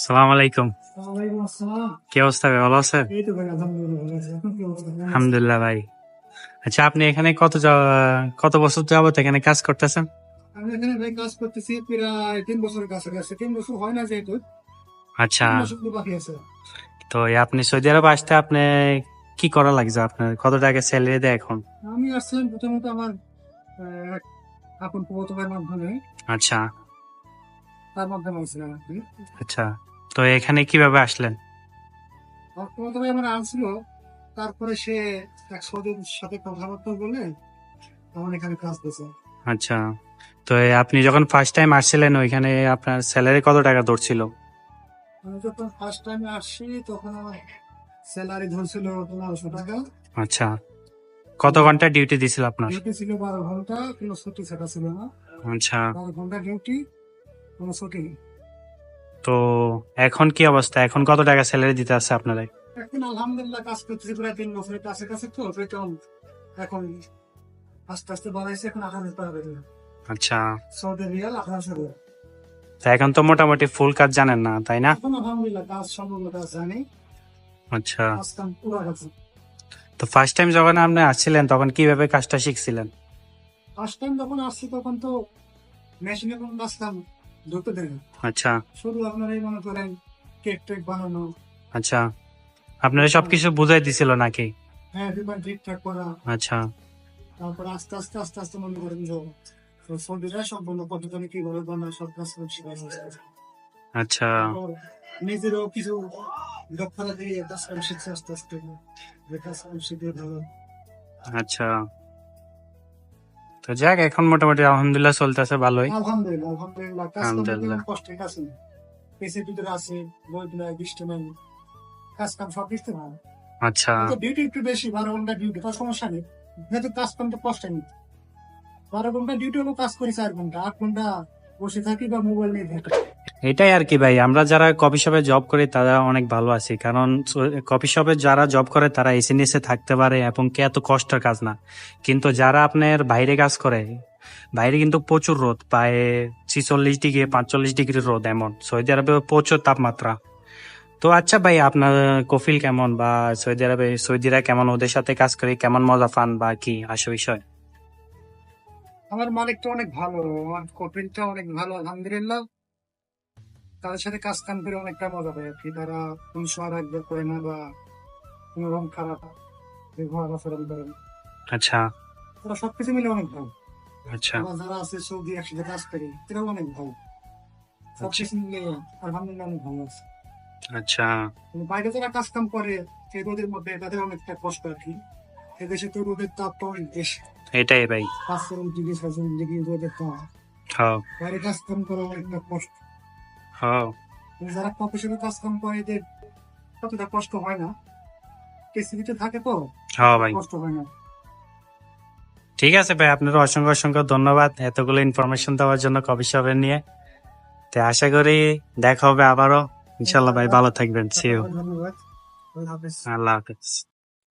সালাম আলাইকুম। ওয়ালাইকুম আসসালাম। কি অবস্থা ভাই, ভালো আছে? এই তো ভাই আলহামদুলিল্লাহ ভালো আছি। এখন কি অবস্থা? কেমন আছেন? আলহামদুলিল্লাহ ভাই। আচ্ছা, আপনি এখানে কত বছর যাবত এখানে কাজ করতেছেন? আমি এখানে ভাই কাজ করতেছি প্রায় 3 বছরের কাছাকাছি। 3 বছর হয় না যেহেতু আচ্ছা, 3 বছর তো বাকি আছে। তো আপনি সৌদি আরব আসতে আপনি কি করা লাগছে? আপনার কত টাকা স্যালারি দেয় এখন? আমি আসছিলাম প্রথমত আমার এক আপন ফুফাতো ভাইয়ের মাধ্যমে, আচ্ছা তার মাধ্যমে আসছিলাম আর কি। আচ্ছা, তো এখানে কিভাবে আসলেন? আমার ফুফাতো ভাই আমার আনছিল, তারপরে সে এক সৌদির সাথে কথাবার্তা বলে আমার এখানে কাজ দিয়েছে। আচ্ছা, তো আপনি যখন ফার্স্ট টাইম আসছিলেন ওইখানে আপনার স্যালারি কত টাকা ধরছিল? আমি যখন ফার্স্ট টাইমে আসছি তখন আমার স্যালারি ধরছিল 1500 টাকা। আচ্ছা, কত ঘন্টা ডিউটি দিছিল আপনার? ডিউটি ছিল 12 ঘন্টা, কোনো ছুটি ছাটা ছিল না। আচ্ছা, 12 ঘন্টা ডিউটি, কোনো ছুটি নেই। তো এখন কি অবস্থা? এখন কত টাকা স্যালারি দিতে আছে আপনারা? এখন আলহামদুলিল্লাহ কাজ করতেছি প্রায় 3 বছরের কাছাকাছি, তো বেতন এখন আস্তে আস্তে বাড়াইছে, এখন 1800 টাকা বেতন। আচ্ছা, সৌদি রিয়াল 1800 টাকা। তো এখন তো মোটামুটি ফুল কাজ জানেন না, তাই না? এখন আলহামদুলিল্লাহ কাজ সম্পূর্ণ কাজ জানি, আচ্ছা, কাজ কাম পুরো গেছে। তো ফার্স্ট টাইম যখন আপনি আসছিলেন তখন কিভাবে কাজটা শিখছিলেন? ফার্স্ট টাইম যখন আসছি তখন তো মেশিনে কোনো কাজ কাম ধরতে দেয় না। আচ্ছা শুধু আপনার এই মনে করেন কেক টেক বানানো, আচ্ছা, আপনারা সবকিছু বুঝাই দিছিল নাকি? হ্যাঁ বিমান ঠিকঠাক করা, আচ্ছা তারপর আস্তে আস্তে আস্তে আস্তে মনে করেন যে সৌদিরা সম্পূর্ণ পদ্ধতি কিভাবে বানায় সব কাজ করে শিখানো। আচ্ছা, তারপর নিজেরও কিছু দক্ষতা দিয়ে কাজ কাম শিখছে আস্তে আস্তে, যে কাজ কাম শিখে ভালো। আচ্ছা, তো যাক, এখন মোটামুটি আলহামদুলিল্লাহ চলতেছে ভালোই। আলহামদুলিল্লাহ আলহামদুলিল্লাহ কাজ কাম আলহামদুলিল্লাহ। কষ্টের কাজ নেই। পেসের ভিতরে আছে, বই নাই, বৃষ্টি নাই, কাজ কাম সব দেখতে ভালো। আচ্ছা, কিন্তু ডিউটি একটু বেশি, 12 ঘন্টা ডিউটি, তার সমস্যা নেই, যেহেতু কাজ কাম তো কষ্ট নেই। 12 ঘন্টা ডিউটি হলো, কাজ করি 4 ঘন্টা, 8 ঘন্টা বসে থাকি বা মোবাইল নিয়ে থাকি। এটাই আর কি ভাই, আমরা যারা কফি শপে জব করি তারা অনেক ভালো আছি, কারণ কফি শপে যারা জব করে তারা এসি নিচে থাকতে পারে এবং কে এত কষ্টের কাজ না। কিন্তু যারা আপনার বাইরে কাজ করে, বাইরে কিন্তু প্রচুর রোদ, প্রায় 46 ডিগ্রি 45 ডিগ্রি রোদ, এমন সৌদি আরবে প্রচুর তাপমাত্রা। তো আচ্ছা ভাই, আপনার কফিল কেমন, বা সৌদি আরবে সৌদিরা কেমন, ওদের সাথে কাজ করে কেমন মজা পান, বা কি আসে বিষয়? আমার মালিকটা অনেক ভালো, আমার কপিলটা অনেক ভালো আলহামদুলিল্লাহ। তাদের সাথে কাজ কাম করে অনেকটা মজা পাই আর কি। তারা কোনো সরাগ করে না বা কোনো রকম খারাপ ব্যবহার আচরণ করে না। আচ্ছা ওরা সবকিছু মিলে অনেক ভালো। আচ্ছা আমার যারা আছে সৌদি একসাথে কাজ করি, এরাও অনেক ভালো। সবকিছু মিলে আলহামদুলিল্লাহ অনেক ভালো আছে। আচ্ছা কিন্তু বাইরে যারা কাজ কাম করে সেই রোদের মধ্যে, তাদের অনেকটা কষ্ট আর কি। এদেশে তো রোদের তাপটা অনেক বেশি, এটাই ভাই। 5-7 ডিগ্রি 6 ডিগ্রি রোদের তাপ। হ্যাঁ বাইরে কাজ কাম করা অনেকটা কষ্ট। হ্যাঁ কিন্তু যারা প্রফেশনাল কাজ কাম করে এদের ততটা কষ্ট হয় না, পৃথিবীতে থাকে তো, হ্যাঁ ভাই, কষ্ট হয় না। ঠিক আছে ভাই, আপনার অসংখ্য অসংখ্য ধন্যবাদ এতগুলো ইনফরমেশন দেওয়ার জন্য কফি শপের নিয়ে। তো আশা করি দেখা হবে আবারও, ইনশাল্লাহ ভাই, ভালো থাকবেন। See you. ধন্যবাদ। আল্লাহ হাফেজ। আল্লাহ হাফেজ।